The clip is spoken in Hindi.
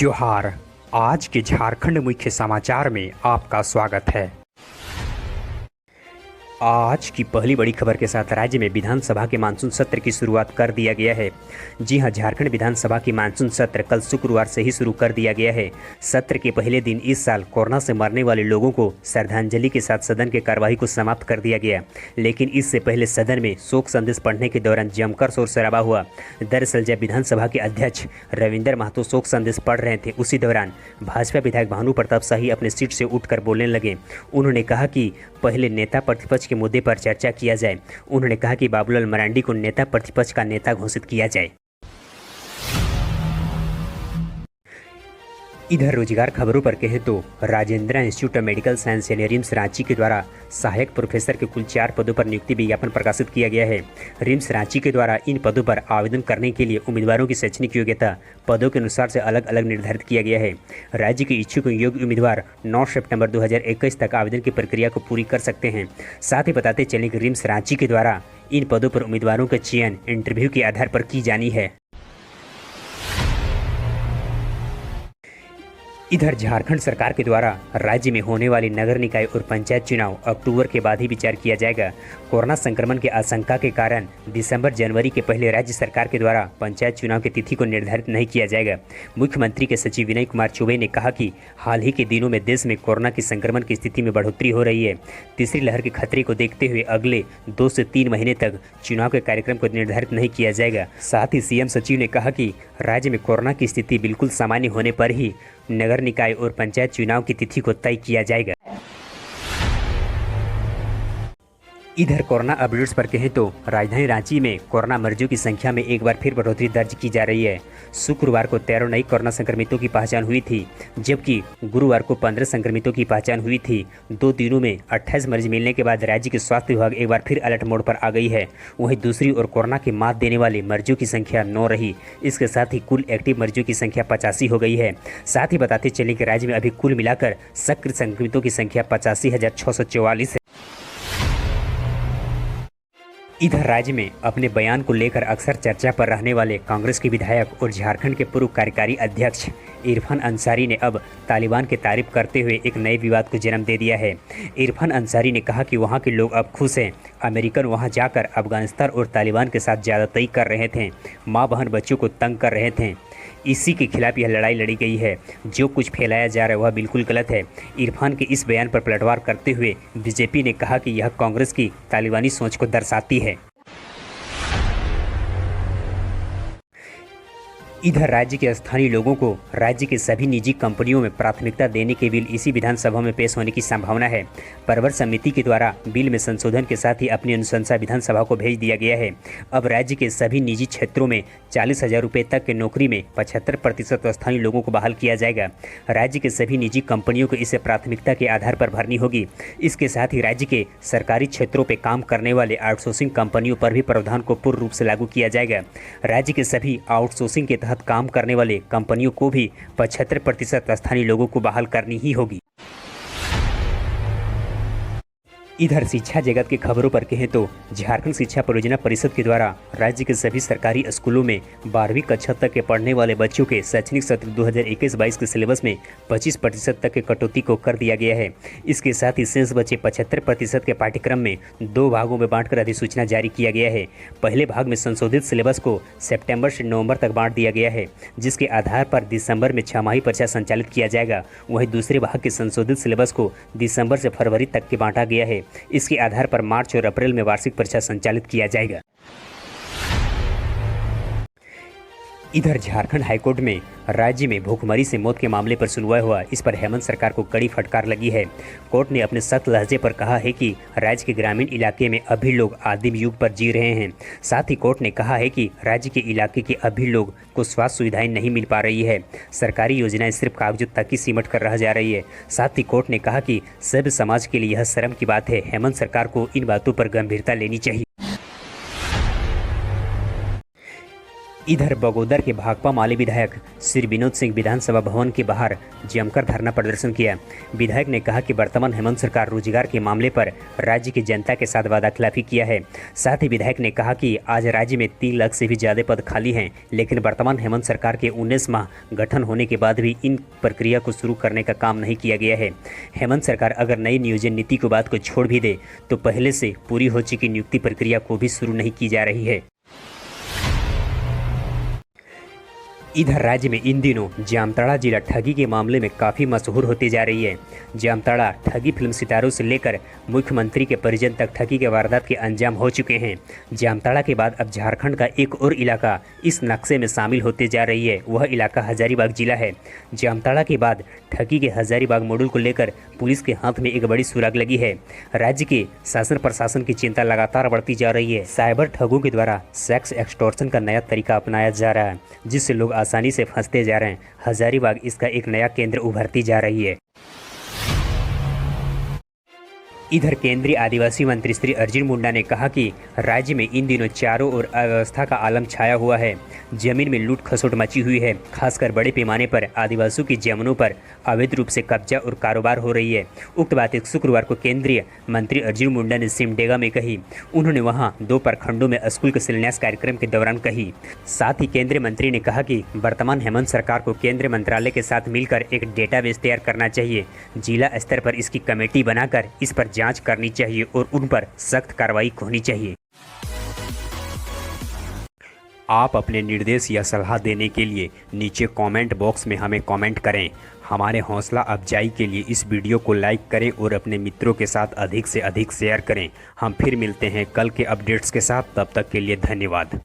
जोहार। आज के झारखंड मुख्य समाचार में आपका स्वागत है। आज की पहली बड़ी खबर के साथ राज्य में विधानसभा के मानसून सत्र की शुरुआत कर दिया गया है। जी हां, झारखंड विधानसभा की मानसून सत्र कल शुक्रवार से ही शुरू कर दिया गया है। सत्र के पहले दिन इस साल कोरोना से मरने वाले लोगों को श्रद्धांजलि के साथ सदन की कार्यवाही को समाप्त कर दिया गया, लेकिन इससे पहले सदन में शोक संदेश पढ़ने के दौरान जमकर शोर शराबा हुआ। दरअसल जब विधानसभा के अध्यक्ष रविंदर महतो शोक संदेश पढ़ रहे थे, उसी दौरान भाजपा विधायक भानु प्रताप शाही अपने सीट से उठकर बोलने लगे। उन्होंने कहा कि पहले नेता प्रतिपक्ष के मुद्दे पर चर्चा किया जाए। उन्होंने कहा कि बाबूलाल मरांडी को नेता प्रतिपक्ष का नेता घोषित किया जाए। इधर रोजगार खबरों पर कहें तो Rajendra institute of medical science यानी रिम्स रांची के द्वारा सहायक प्रोफेसर के कुल 4 पदों पर नियुक्ति विज्ञापन प्रकाशित किया गया है। रिम्स रांची के द्वारा इन पदों पर आवेदन करने के लिए उम्मीदवारों की शैक्षणिक योग्यता पदों के अनुसार से अलग अलग निर्धारित किया गया है। राज्य के इच्छुक योग्य उम्मीदवार 9 सितंबर 2021 तक आवेदन की प्रक्रिया को पूरी कर सकते हैं। साथ ही बताते चलें कि रिम्स रांची के द्वारा इन पदों पर उम्मीदवारों का चयन इंटरव्यू के आधार पर की जानी है। इधर झारखंड सरकार के द्वारा राज्य में होने वाले नगर निकाय और पंचायत चुनाव अक्टूबर के बाद ही विचार किया जाएगा। कोरोना संक्रमण के आशंका के कारण दिसंबर जनवरी के पहले राज्य सरकार के द्वारा पंचायत चुनाव की तिथि को निर्धारित नहीं किया जाएगा। मुख्यमंत्री के सचिव विनय कुमार चौबे ने कहा कि हाल ही के दिनों में देश में कोरोना की संक्रमण की स्थिति में बढ़ोतरी हो रही है। तीसरी लहर के खतरे को देखते हुए अगले 2 से 3 महीने तक चुनाव के कार्यक्रम को निर्धारित नहीं किया जाएगा। साथ ही सीएम सचिव ने कहा कि राज्य में कोरोना की स्थिति बिल्कुल सामान्य होने पर ही नगर निकाय और पंचायत चुनाव की तिथि को तय किया जाएगा। इधर कोरोना अपडेट्स पर कहें तो राजधानी रांची में कोरोना मरीजों की संख्या में एक बार फिर बढ़ोतरी दर्ज की जा रही है। शुक्रवार को 13 नई कोरोना संक्रमितों की पहचान हुई थी, जबकि गुरुवार को 15 संक्रमितों की पहचान हुई थी। 2 दिनों में 28 मरीज मिलने के बाद राज्य के स्वास्थ्य विभाग एक बार फिर अलर्ट मोड पर आ गई है। वहीं दूसरी ओर कोरोना की मात देने वाले मरीजों की संख्या 9 रही। इसके साथ ही कुल एक्टिव मरीजों की संख्या 85 हो गई है। साथ ही बताते चले कि राज्य में अभी कुल मिलाकर सक्रिय संक्रमितों की संख्या 85,644 है। इधर राज्य में अपने बयान को लेकर अक्सर चर्चा पर रहने वाले कांग्रेस के विधायक और झारखंड के पूर्व कार्यकारी अध्यक्ष इरफान अंसारी ने अब तालिबान की तारीफ करते हुए एक नए विवाद को जन्म दे दिया है। इरफान अंसारी ने कहा कि वहां के लोग अब खुश हैं। अमेरिकन वहां जाकर अफगानिस्तान और तालिबान के साथ ज्यादती कर रहे थे, माँ बहन बच्चों को तंग कर रहे थे। इसी के खिलाफ यह लड़ाई लड़ी गई है। जो कुछ फैलाया जा रहा है वह बिल्कुल गलत है। इरफान के इस बयान पर पलटवार करते हुए बीजेपी ने कहा कि यह कांग्रेस की तालिबानी सोच को दर्शाती है। इधर राज्य के स्थानीय लोगों को राज्य के सभी निजी कंपनियों में प्राथमिकता देने के बिल इसी विधानसभा में पेश होने की संभावना है। परवर समिति के द्वारा बिल में संशोधन के साथ ही अपनी अनुशंसा विधानसभा को भेज दिया गया है। अब राज्य के सभी निजी क्षेत्रों में 40,000 रुपये तक की नौकरी में 75% स्थानीय लोगों को बहाल किया जाएगा। राज्य के सभी निजी कंपनियों को इसे प्राथमिकता के आधार पर भरनी होगी। इसके साथ ही राज्य के सरकारी क्षेत्रों पर काम करने वाले आउटसोर्सिंग कंपनियों पर भी प्रावधान को पूर्ण रूप से लागू किया जाएगा। राज्य के सभी आउटसोर्सिंग के काम करने वाले कंपनियों को भी 75% स्थानीय लोगों को बहाल करनी ही होगी। इधर शिक्षा जगत की खबरों पर कहें तो झारखंड शिक्षा परियोजना परिषद के द्वारा राज्य के सभी सरकारी स्कूलों में 12वीं कक्षा तक के पढ़ने वाले बच्चों के शैक्षणिक सत्र 2021-22 के सिलेबस में 25% तक की कटौती को कर दिया गया है। इसके साथ ही शेष बचे 75% के पाठ्यक्रम में 2 भागों में बांटकर अधिसूचना जारी किया गया है। पहले भाग में संशोधित सिलेबस को सितंबर से नवंबर तक बांट दिया गया है, जिसके आधार पर दिसंबर में 6 माही परीक्षा संचालित किया जाएगा। वहीं दूसरे भाग के संशोधित सिलेबस को दिसंबर से फरवरी तक के बांटा गया है। इसके आधार पर मार्च और अप्रैल में वार्षिक परीक्षा संचालित किया जाएगा। इधर झारखंड हाईकोर्ट में राज्य में भूखमरी से मौत के मामले पर सुनवाई हुआ। इस पर हेमंत सरकार को कड़ी फटकार लगी है। कोर्ट ने अपने सख्त लहजे पर कहा है कि राज्य के ग्रामीण इलाके में अभी लोग आदिम युग पर जी रहे हैं। साथ ही कोर्ट ने कहा है कि राज्य के इलाके के अभी लोग को स्वास्थ्य सुविधाएं नहीं मिल पा रही है। सरकारी योजनाएं सिर्फ कागजों तक ही सिमट कर रह जा रही है। साथ ही कोर्ट ने कहा कि सभ्य समाज के लिए यह शर्म की बात है। हेमंत सरकार को इन बातों पर गंभीरता लेनी चाहिए। इधर बगोदर के भाकपा माले विधायक श्री विनोद सिंह विधानसभा भवन के बाहर जमकर धरना प्रदर्शन किया। विधायक ने कहा कि वर्तमान हेमंत सरकार रोजगार के मामले पर राज्य की जनता के साथ वादाखिलाफी किया है। साथ ही विधायक ने कहा कि आज राज्य में 3 लाख से भी ज्यादा पद खाली हैं, लेकिन वर्तमान हेमंत सरकार के 19 माह गठन होने के बाद भी इन प्रक्रिया को शुरू करने का काम नहीं किया गया है। हेमंत सरकार अगर नई नियोजन नीति को बात को छोड़ भी दे तो पहले से पूरी हो चुकी नियुक्ति प्रक्रिया को भी शुरू नहीं की जा रही है। इधर राज्य में इन दिनों जामताड़ा जिला ठगी के मामले में काफ़ी मशहूर होती जा रही है। जामताड़ा ठगी फिल्म सितारों से लेकर मुख्यमंत्री के परिजन तक ठगी के वारदात के अंजाम हो चुके हैं। जामताड़ा के बाद अब झारखंड का एक और इलाका इस नक्शे में शामिल होते जा रही है, वह इलाका हजारीबाग जिला है। जामताड़ा के बाद ठगी के हजारीबाग मॉडल को लेकर पुलिस के हाथ में एक बड़ी सुराग लगी है। राज्य के शासन प्रशासन की चिंता लगातार बढ़ती जा रही है। साइबर ठगों के द्वारा सेक्स एक्सटॉर्शन का नया तरीका अपनाया जा रहा है, जिससे लोग आसानी से फंसते जा रहे हैं। हजारीबाग इसका एक नया केंद्र उभरती जा रही है। इधर केंद्रीय आदिवासी मंत्री श्री अर्जुन मुंडा ने कहा कि राज्य में इन दिनों चारों ओर अव्यवस्था का आलम छाया हुआ है। जमीन में लूट खसोट मची हुई है। खासकर बड़े पैमाने पर आदिवासियों की जमीनों पर अवैध रूप से कब्जा और कारोबार हो रही है। उक्त बात शुक्रवार को केंद्रीय मंत्री अर्जुन मुंडा ने सिमडेगा में कही। उन्होंने वहां 2 प्रखंडों में स्कूल के शिलान्यास कार्यक्रम के दौरान कही। साथ ही केंद्रीय मंत्री ने कहा कि वर्तमान हेमंत सरकार को केंद्रीय मंत्रालय के साथ मिलकर एक डेटाबेस तैयार करना चाहिए। जिला स्तर पर इसकी कमेटी बनाकर इस पर जांच करनी चाहिए और उन पर सख्त कार्रवाई होनी चाहिए। आप अपने निर्देश या सलाह देने के लिए नीचे कमेंट बॉक्स में हमें कमेंट करें। हमारे हौसला अफजाई के लिए इस वीडियो को लाइक करें और अपने मित्रों के साथ अधिक से अधिक शेयर करें। हम फिर मिलते हैं कल के अपडेट्स के साथ, तब तक के लिए धन्यवाद।